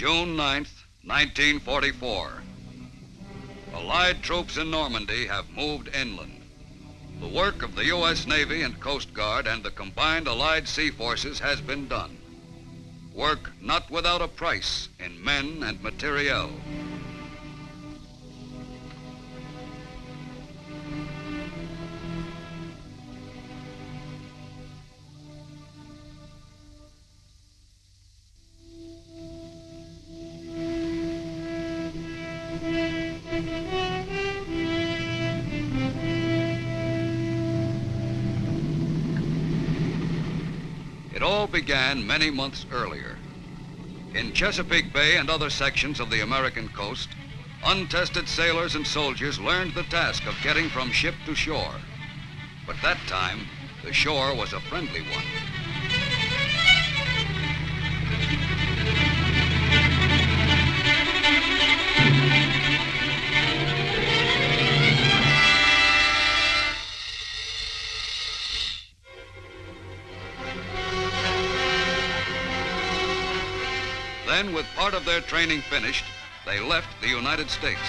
June 9th, 1944. Allied troops in Normandy have moved inland. The work of the U.S. Navy and Coast Guard and the combined Allied sea forces has been done. Work not without a price in men and materiel. It all began many months earlier. In Chesapeake Bay and other sections of the American coast, untested sailors and soldiers learned the task of getting from ship to shore. But that time, the shore was a friendly one. Then, with part of their training finished, they left the United States.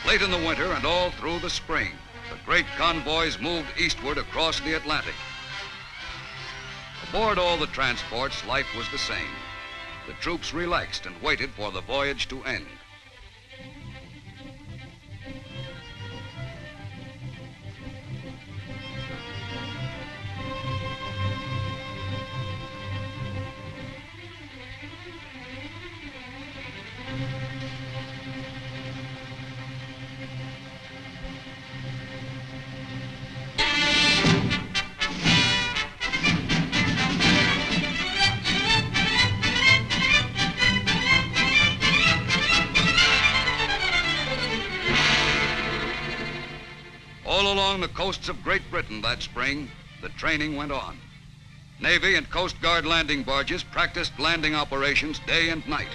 Late in the winter and all through the spring, the great convoys moved eastward across the Atlantic. Aboard all the transports, life was the same. The troops relaxed and waited for the voyage to end. All along the coasts of Great Britain that spring, the training went on. Navy and Coast Guard landing barges practiced landing operations day and night.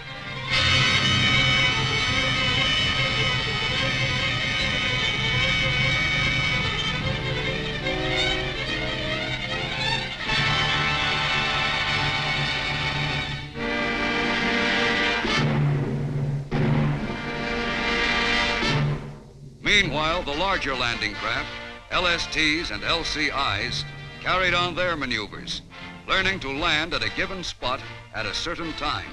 Meanwhile, the larger landing craft, LSTs and LCIs, carried on their maneuvers, learning to land at a given spot at a certain time.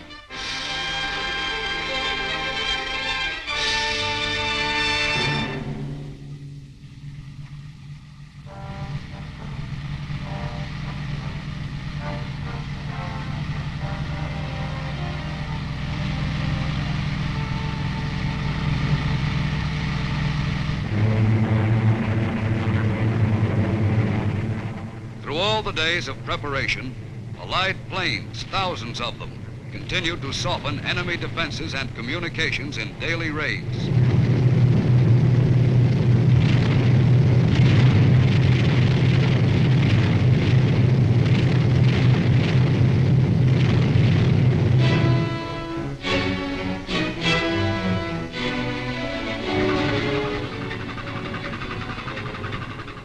Through all the days of preparation, Allied planes, thousands of them, continued to soften enemy defenses and communications in daily raids.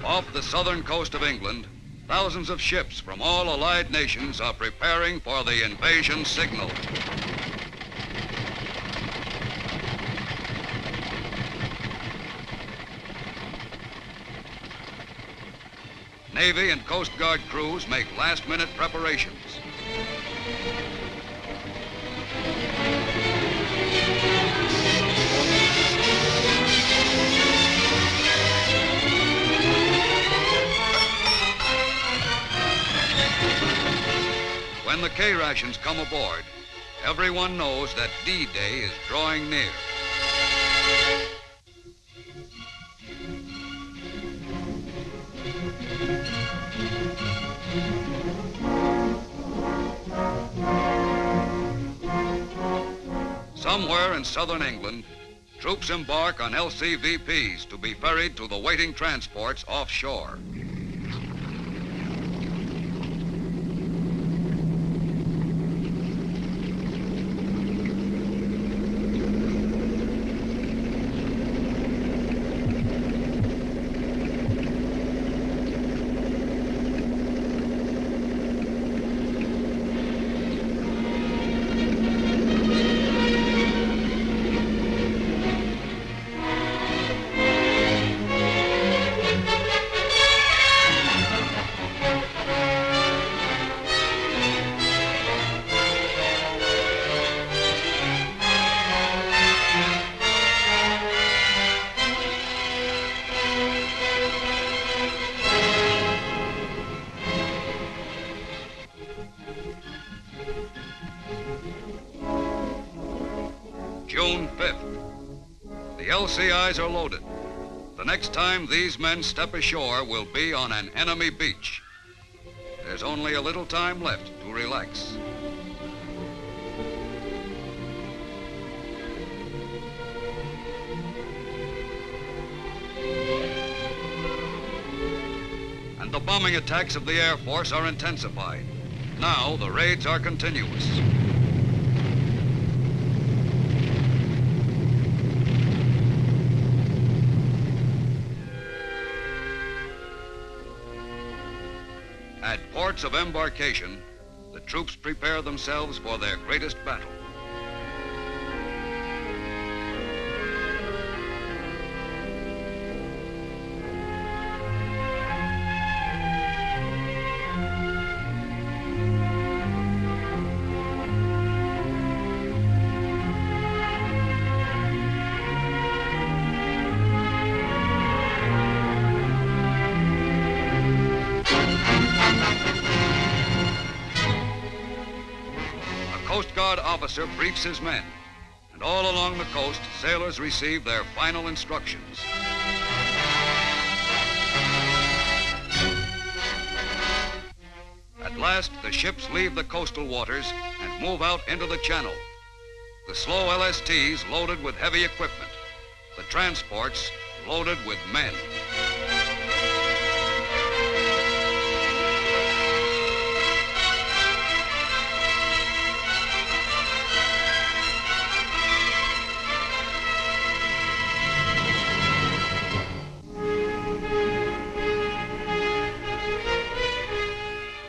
Off the southern coast of England, thousands of ships from all Allied nations are preparing for the invasion signal. Navy and Coast Guard crews make last-minute preparations. When the K-rations come aboard, everyone knows that D-Day is drawing near. Somewhere in southern England, troops embark on LCVPs to be ferried to the waiting transports offshore. LCIs are loaded. The next time these men step ashore will be on an enemy beach. There's only a little time left to relax. And the bombing attacks of the Air Force are intensified. Now the raids are continuous. At ports of embarkation, the troops prepare themselves for their greatest battle. Coast Guard officer briefs his men, and all along the coast, sailors receive their final instructions. At last, the ships leave the coastal waters and move out into the channel. The slow LSTs loaded with heavy equipment, the transports loaded with men.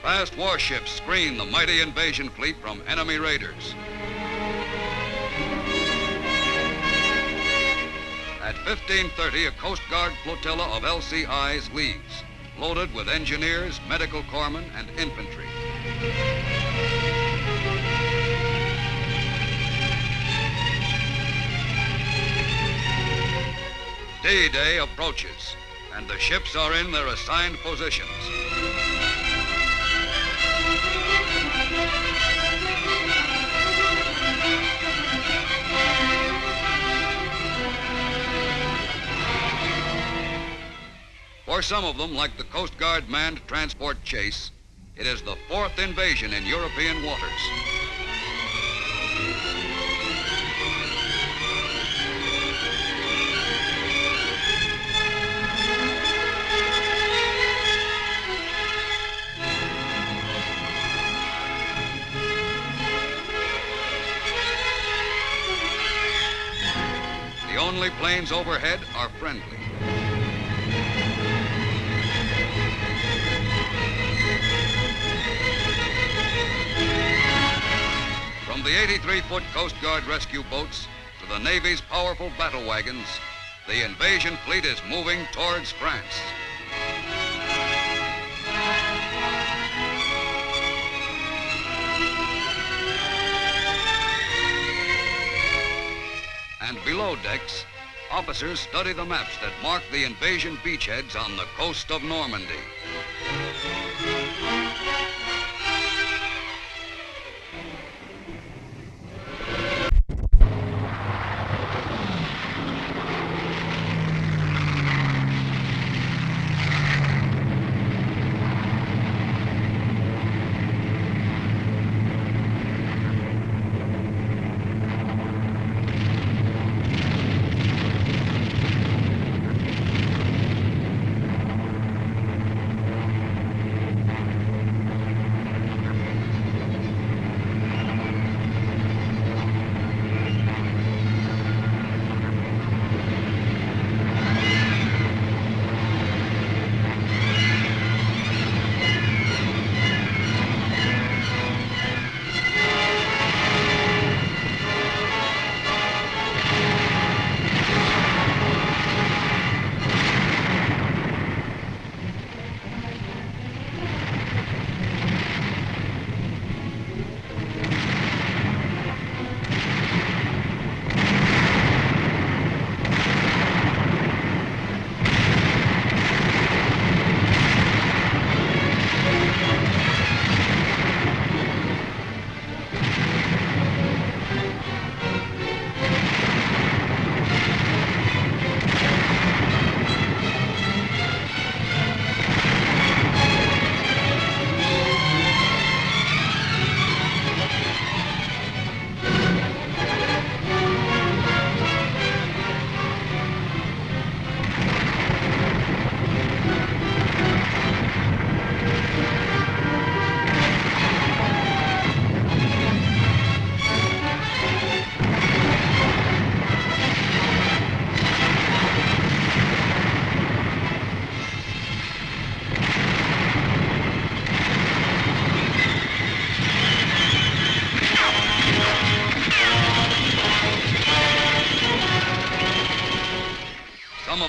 Fast warships screen the mighty invasion fleet from enemy raiders. At 15:30, a Coast Guard flotilla of LCIs leaves, loaded with engineers, medical corpsmen, and infantry. D-Day approaches, and the ships are in their assigned positions. For some of them, like the Coast Guard manned transport chase, it is the fourth invasion in European waters. The only planes overhead are friendly. From the 83-foot Coast Guard rescue boats to the Navy's powerful battle wagons, the invasion fleet is moving towards France. And below decks, officers study the maps that mark the invasion beachheads on the coast of Normandy.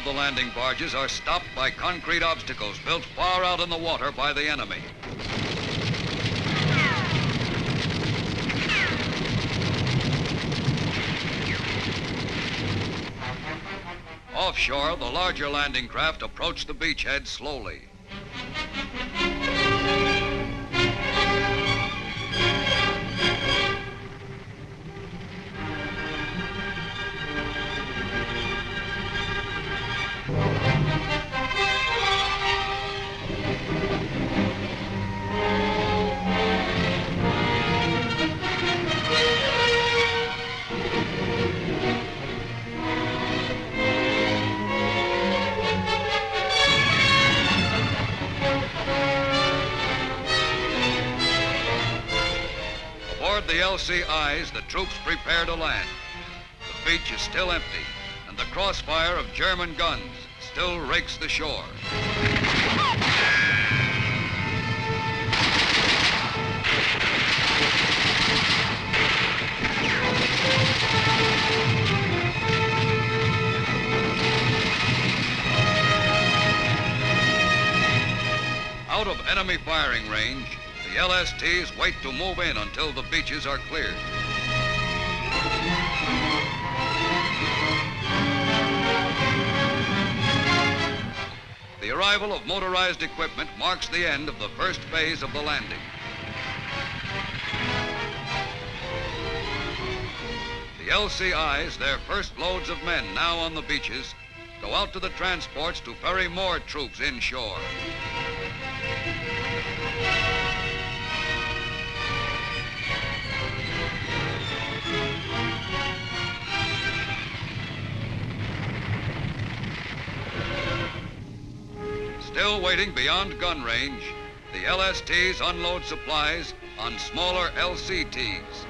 the landing barges are stopped by concrete obstacles built far out in the water by the enemy. Offshore, the larger landing craft approach the beachhead slowly. Aboard the LCIs, the troops prepare to land. The beach is still empty, and the crossfire of German guns still rakes the shore. Out of enemy firing range, the LSTs wait to move in until the beaches are cleared. The arrival of motorized equipment marks the end of the first phase of the landing. The LCIs, their first loads of men now on the beaches, go out to the transports to ferry more troops inshore. Still waiting beyond gun range, the LSTs unload supplies on smaller LCTs.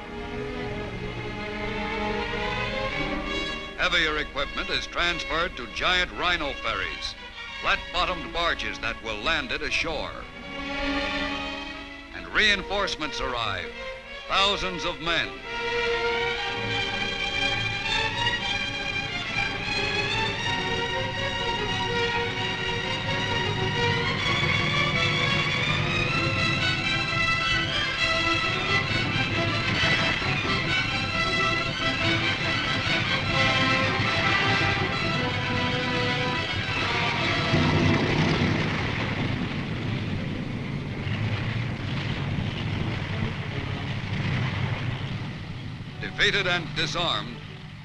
Heavier equipment is transferred to giant rhino ferries, flat-bottomed barges that will land it ashore. And reinforcements arrive, thousands of men. Defeated and disarmed,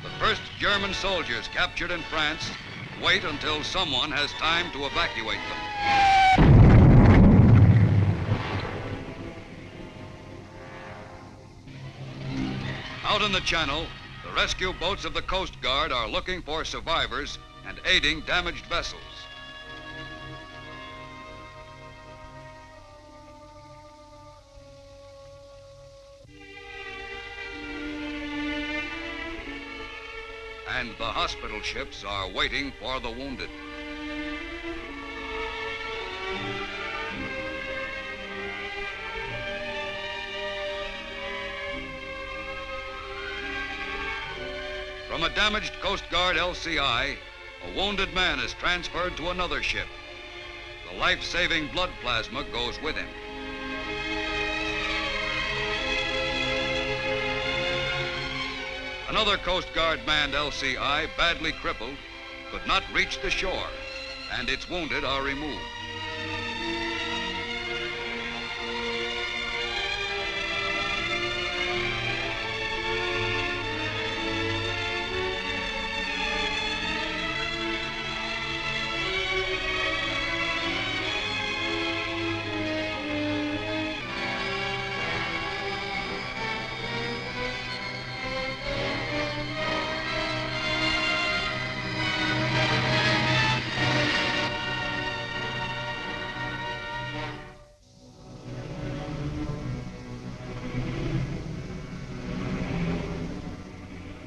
the first German soldiers captured in France wait until someone has time to evacuate them. Out in the channel, the rescue boats of the Coast Guard are looking for survivors and aiding damaged vessels. And the hospital ships are waiting for the wounded. From a damaged Coast Guard LCI, a wounded man is transferred to another ship. The life-saving blood plasma goes with him. Another Coast Guard manned LCI, badly crippled, could not reach the shore, and its wounded are removed.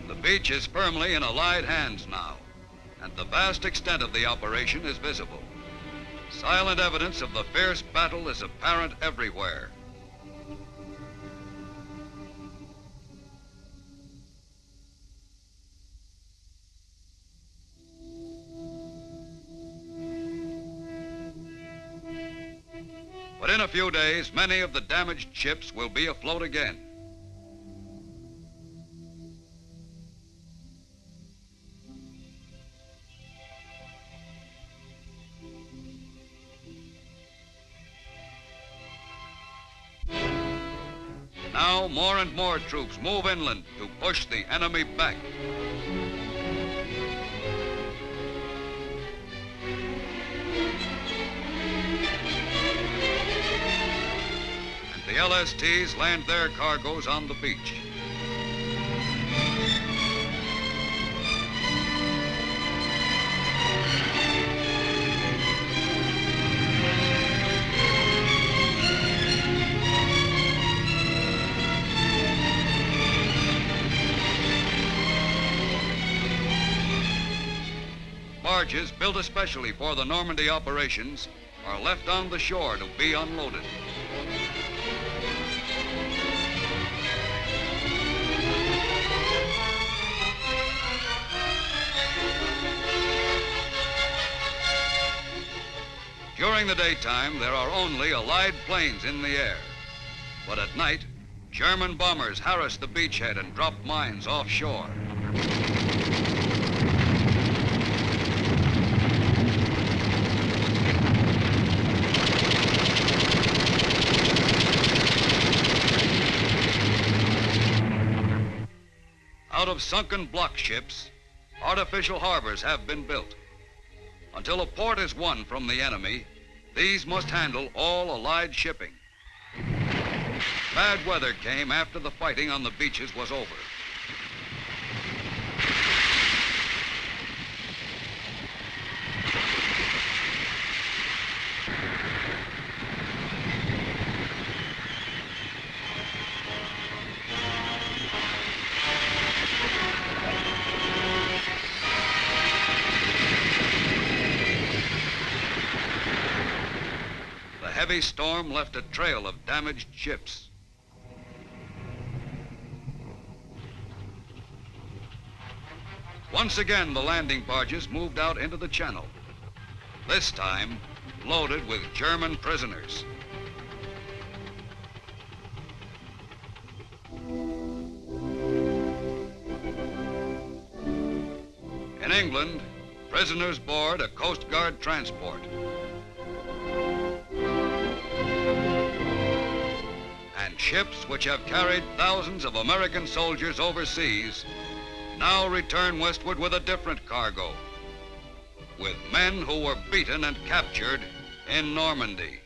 The beach is firmly in Allied hands now, and the vast extent of the operation is visible. Silent evidence of the fierce battle is apparent everywhere. But in a few days, many of the damaged ships will be afloat again. Now, more and more troops move inland to push the enemy back. And the LSTs land their cargoes on the beach. Barges built especially for the Normandy operations are left on the shore to be unloaded. During the daytime, there are only Allied planes in the air. But at night, German bombers harass the beachhead and drop mines offshore. Out of sunken block ships, artificial harbors have been built. Until a port is won from the enemy, these must handle all Allied shipping. Bad weather came after the fighting on the beaches was over. The heavy storm left a trail of damaged ships. Once again, the landing barges moved out into the channel, this time loaded with German prisoners. In England, prisoners board a Coast Guard transport. And ships which have carried thousands of American soldiers overseas now return westward with a different cargo, with men who were beaten and captured in Normandy.